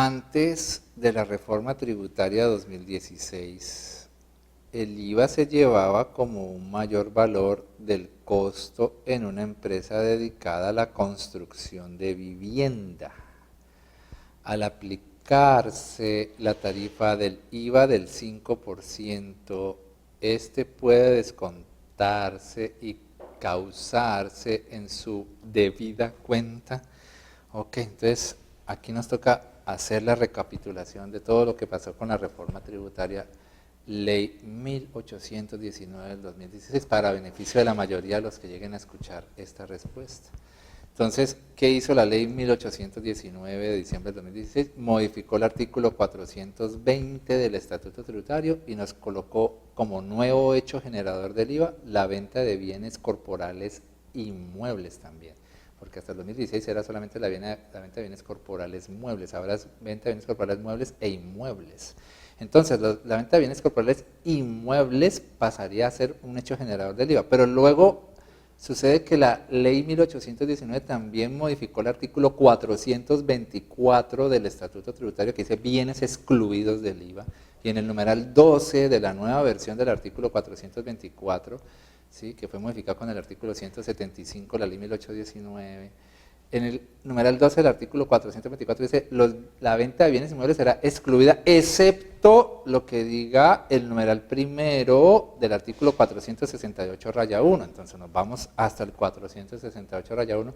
Antes de la reforma tributaria 2016, el IVA se llevaba como un mayor valor del costo en una empresa dedicada a la construcción de vivienda. Al aplicarse la tarifa del IVA del 5%, este puede descontarse y causarse en su debida cuenta. Ok, entonces aquí nos toca hacer la recapitulación de todo lo que pasó con la reforma tributaria, ley 1819 del 2016, para beneficio de la mayoría de los que lleguen a escuchar esta respuesta. Entonces, ¿qué hizo la ley 1819 de diciembre del 2016? Modificó el artículo 420 del Estatuto Tributario y nos colocó como nuevo hecho generador del IVA la venta de bienes corporales inmuebles también, porque hasta el 2016 era solamente la venta de bienes corporales muebles, ahora es venta de bienes corporales muebles e inmuebles. Entonces, la venta de bienes corporales inmuebles pasaría a ser un hecho generador del IVA, pero luego sucede que la ley 1819 también modificó el artículo 424 del Estatuto Tributario que dice bienes excluidos del IVA, y en el numeral 12 de la nueva versión del artículo 424, ¿sí?, que fue modificado con el artículo 175 de la ley 1819, en el numeral 12 del artículo 424 dice la venta de bienes inmuebles será excluida excepto lo que diga el numeral primero del artículo 468-1. Entonces nos vamos hasta el 468-1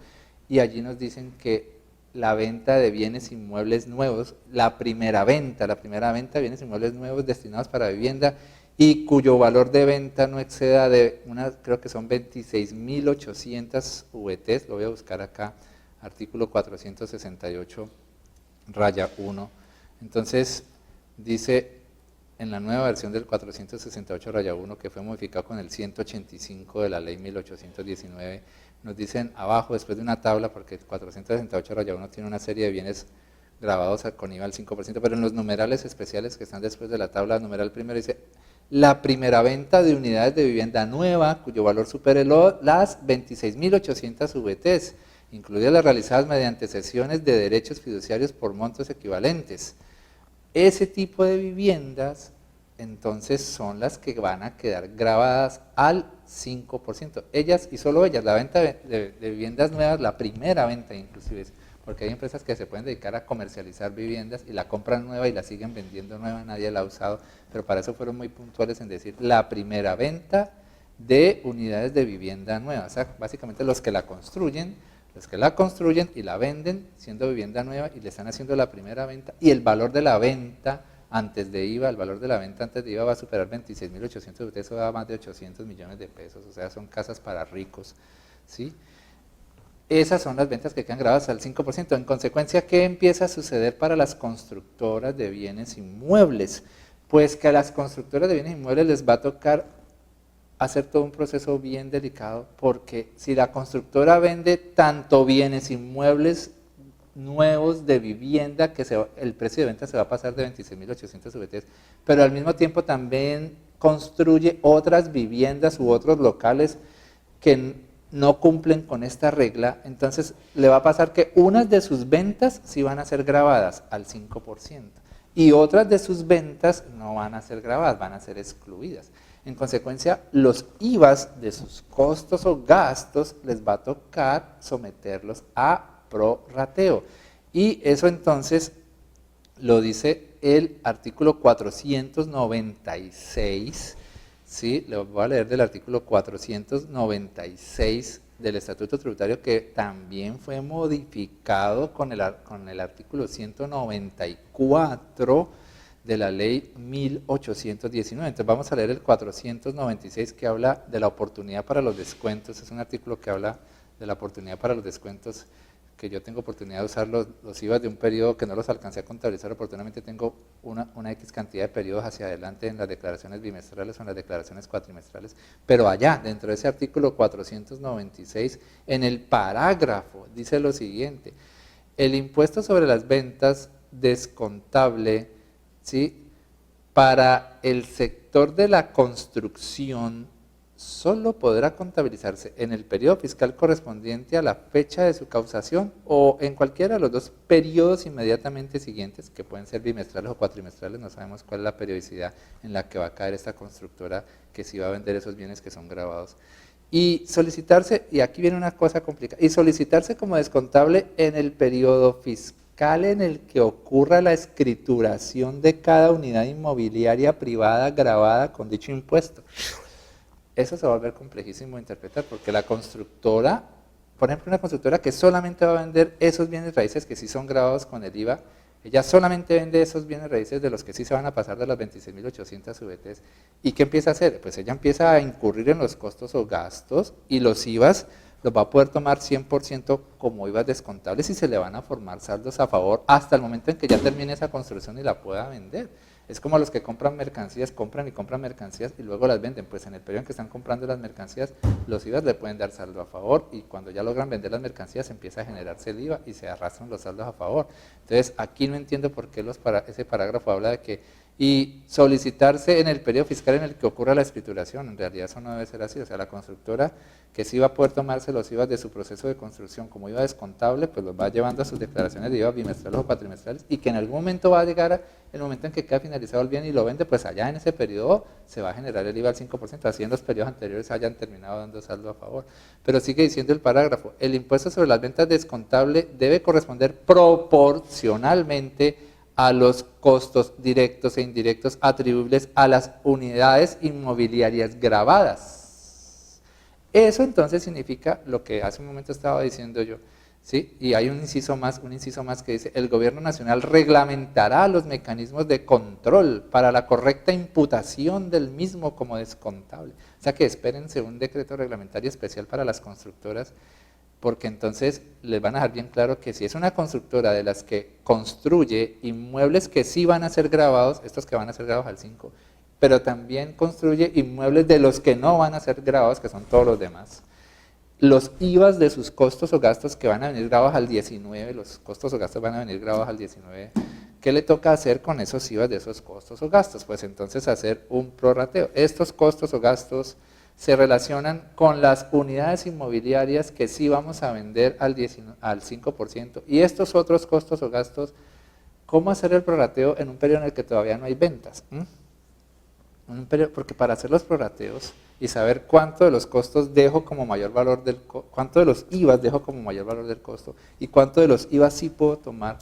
y allí nos dicen que la venta de bienes inmuebles nuevos, la primera venta de bienes inmuebles nuevos destinados para vivienda y cuyo valor de venta no exceda de creo que son 26.800 VTs, lo voy a buscar acá, artículo 468-1. Entonces, dice en la nueva versión del 468-1, que fue modificado con el 185 de la ley 1819, nos dicen abajo, después de una tabla, porque el 468-1 tiene una serie de bienes grabados con IVA al 5%, pero en los numerales especiales que están después de la tabla, el numeral primero dice la primera venta de unidades de vivienda nueva, cuyo valor supere las 26.800 VTs, incluidas las realizadas mediante cesiones de derechos fiduciarios por montos equivalentes. Ese tipo de viviendas, entonces, son las que van a quedar grabadas al 5%. Ellas y solo ellas, la venta de viviendas nuevas, la primera venta inclusive, porque hay empresas que se pueden dedicar a comercializar viviendas y la compran nueva y la siguen vendiendo nueva, nadie la ha usado, pero para eso fueron muy puntuales en decir la primera venta de unidades de vivienda nueva, o sea, básicamente los que la construyen y la venden siendo vivienda nueva y le están haciendo la primera venta, y el valor de la venta antes de IVA, va a superar 26.800, eso da más de 800 millones de pesos, o sea, son casas para ricos, ¿sí? Esas son las ventas que quedan grabadas al 5%. En consecuencia, ¿qué empieza a suceder para las constructoras de bienes inmuebles? Pues que a las constructoras de bienes inmuebles les va a tocar hacer todo un proceso bien delicado, porque si la constructora vende tanto bienes inmuebles nuevos de vivienda, que el precio de venta se va a pasar de 26.800 VTs, pero al mismo tiempo también construye otras viviendas u otros locales que no cumplen con esta regla, entonces le va a pasar que unas de sus ventas sí van a ser grabadas al 5% y otras de sus ventas no van a ser grabadas, van a ser excluidas. En consecuencia, los IVAs de sus costos o gastos les va a tocar someterlos a prorrateo. Y eso entonces lo dice el artículo 496, ¿sí? Le voy a leer del artículo 496 del Estatuto Tributario, que también fue modificado con el artículo 194 de la ley 1819. Entonces vamos a leer el 496, que habla de la oportunidad para los descuentos. Es un artículo que habla de la oportunidad para los descuentos, que yo tengo oportunidad de usar los IVAs de un periodo que no los alcancé a contabilizar oportunamente. Tengo una X cantidad de periodos hacia adelante en las declaraciones bimestrales o en las declaraciones cuatrimestrales, pero allá, dentro de ese artículo 496, en el parágrafo, dice lo siguiente: el impuesto sobre las ventas descontable, ¿sí?, para el sector de la construcción solo podrá contabilizarse en el periodo fiscal correspondiente a la fecha de su causación o en cualquiera de los dos periodos inmediatamente siguientes, que pueden ser bimestrales o cuatrimestrales, no sabemos cuál es la periodicidad en la que va a caer esta constructora que sí va a vender esos bienes que son grabados. Y solicitarse, y aquí viene una cosa complicada, y solicitarse como descontable en el periodo fiscal en el que ocurra la escrituración de cada unidad inmobiliaria privada grabada con dicho impuesto. Eso se va a volver complejísimo de interpretar porque la constructora, por ejemplo, una constructora que solamente va a vender esos bienes raíces que sí son grabados con el IVA, ella solamente vende esos bienes raíces de los que sí se van a pasar de las 26.800 UVTs. ¿Y qué empieza a hacer? Pues ella empieza a incurrir en los costos o gastos y los IVAs los va a poder tomar 100% como IVAs descontables y se le van a formar saldos a favor hasta el momento en que ya termine esa construcción y la pueda vender. Es como los que compran mercancías, compran y compran mercancías y luego las venden. Pues en el periodo en que están comprando las mercancías, los IVAs le pueden dar saldo a favor y cuando ya logran vender las mercancías empieza a generarse el IVA y se arrastran los saldos a favor. Entonces aquí no entiendo por qué ese parágrafo habla de que y solicitarse en el periodo fiscal en el que ocurra la escrituración. En realidad eso no debe ser así. O sea, la constructora que sí va a poder tomarse los IVAs de su proceso de construcción como IVA descontable, pues los va llevando a sus declaraciones de IVA bimestrales o cuatrimestrales y que en algún momento va a llegar el momento en que queda finalizado el bien y lo vende, pues allá en ese periodo se va a generar el IVA al 5%, así en los periodos anteriores hayan terminado dando saldo a favor. Pero sigue diciendo el parágrafo, el impuesto sobre las ventas descontable debe corresponder proporcionalmente a los costos directos e indirectos atribuibles a las unidades inmobiliarias grabadas. Eso entonces significa lo que hace un momento estaba diciendo yo, ¿sí? Y hay un inciso más que dice, el gobierno nacional reglamentará los mecanismos de control para la correcta imputación del mismo como descontable. O sea que espérense un decreto reglamentario especial para las constructoras porque entonces les van a dejar bien claro que si es una constructora de las que construye inmuebles que sí van a ser grabados, estos que van a ser grabados al 5, pero también construye inmuebles de los que no van a ser grabados, que son todos los demás, los IVAs de sus costos o gastos que van a venir grabados al 19, los costos o gastos van a venir grabados al 19, ¿qué le toca hacer con esos IVAs de esos costos o gastos? Pues entonces hacer un prorrateo. Estos costos o gastos se relacionan con las unidades inmobiliarias que sí vamos a vender al 5%. Y estos otros costos o gastos, ¿cómo hacer el prorrateo en un periodo en el que todavía no hay ventas? Porque para hacer los prorrateos y saber cuánto de los costos dejo como mayor valor cuánto de los IVAs dejo como mayor valor del costo y cuánto de los IVAs sí puedo tomar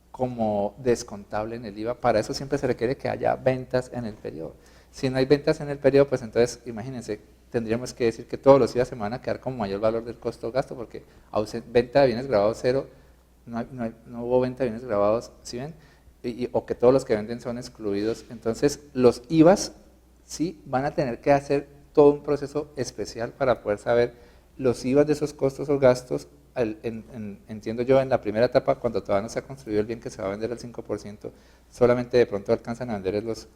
como descontable en el IVA, para eso siempre se requiere que haya ventas en el periodo. Si no hay ventas en el periodo, pues entonces, imagínense, tendríamos que decir que todos los IVA se van a quedar como mayor valor del costo o gasto, porque venta de bienes grabados cero, no hubo venta de bienes grabados, ¿sí ven? O que todos los que venden son excluidos. Entonces, los IVAs sí van a tener que hacer todo un proceso especial para poder saber los IVAs de esos costos o gastos. Entiendo yo, en la primera etapa, cuando todavía no se ha construido el bien que se va a vender al 5%, solamente de pronto alcanzan a vender los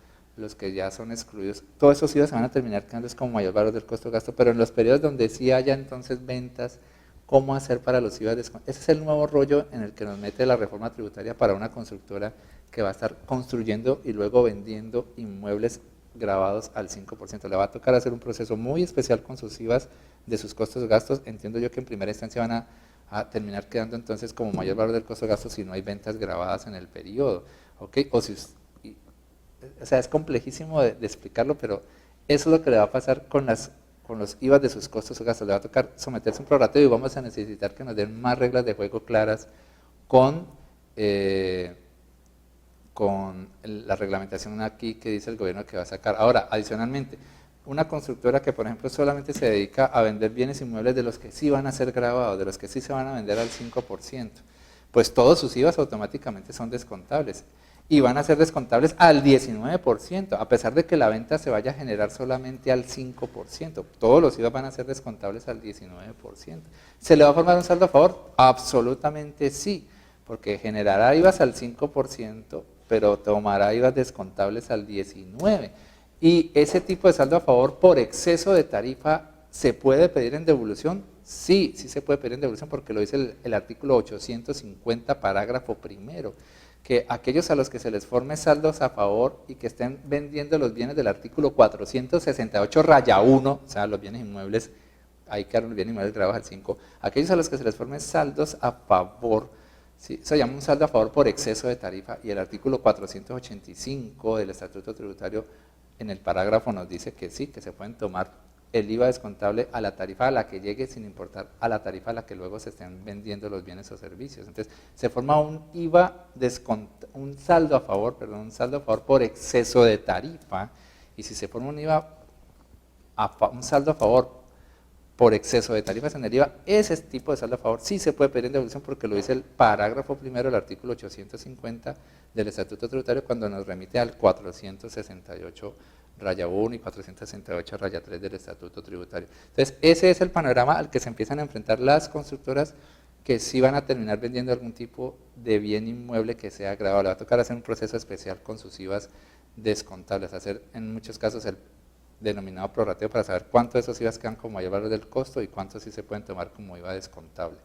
que ya son excluidos. Todos esos IVA se van a terminar quedando como mayor valor del costo gasto, pero en los periodos donde sí haya entonces ventas, ¿cómo hacer para los IVA descontables? Ese es el nuevo rollo en el que nos mete la reforma tributaria para una constructora que va a estar construyendo y luego vendiendo inmuebles grabados al 5%. Le va a tocar hacer un proceso muy especial con sus IVAs de sus costos gastos. Entiendo yo que en primera instancia van a terminar quedando entonces como mayor valor del costo gasto si no hay ventas grabadas en el periodo, ¿ok? O sea, es complejísimo de explicarlo, pero eso es lo que le va a pasar con los IVAs de sus costos o gastos. Le va a tocar someterse a un prorrateo y vamos a necesitar que nos den más reglas de juego claras con la reglamentación aquí que dice el gobierno que va a sacar. Ahora, adicionalmente, una constructora que, por ejemplo, solamente se dedica a vender bienes inmuebles de los que sí van a ser grabados, de los que sí se van a vender al 5%, pues todos sus IVAs automáticamente son descontables. Y van a ser descontables al 19%, a pesar de que la venta se vaya a generar solamente al 5%. Todos los IVA van a ser descontables al 19%. ¿Se le va a formar un saldo a favor? Absolutamente sí, porque generará IVAs al 5%, pero tomará IVAs descontables al 19%. ¿Y ese tipo de saldo a favor por exceso de tarifa se puede pedir en devolución? Sí, sí se puede pedir en devolución porque lo dice el artículo 850, parágrafo primero, que aquellos a los que se les forme saldos a favor y que estén vendiendo los bienes del artículo 468 raya 1, o sea, los bienes inmuebles, ahí quedaron los bienes inmuebles grabados al 5, aquellos a los que se les formen saldos a favor, ¿sí? Se llama un saldo a favor por exceso de tarifa, y el artículo 485 del Estatuto Tributario en el parágrafo nos dice que sí, que se pueden tomar el IVA descontable a la tarifa a la que llegue, sin importar a la tarifa a la que luego se estén vendiendo los bienes o servicios. Entonces, se forma un IVA un saldo a favor, perdón, un saldo a favor por exceso de tarifa, y si se forma un un saldo a favor por exceso de tarifas en el IVA, ese tipo de saldo a favor sí se puede pedir en devolución, porque lo dice el parágrafo primero del artículo 850 del Estatuto Tributario, cuando nos remite al 468 raya 1 y 468 raya 3 del Estatuto Tributario. Entonces, ese es el panorama al que se empiezan a enfrentar las constructoras que sí van a terminar vendiendo algún tipo de bien inmueble que sea gravado. Le va a tocar hacer un proceso especial con sus IVAs descontables, hacer en muchos casos el denominado prorrateo para saber cuánto de esos IVAs quedan como mayor valor del costo y cuántos sí se pueden tomar como IVA descontable.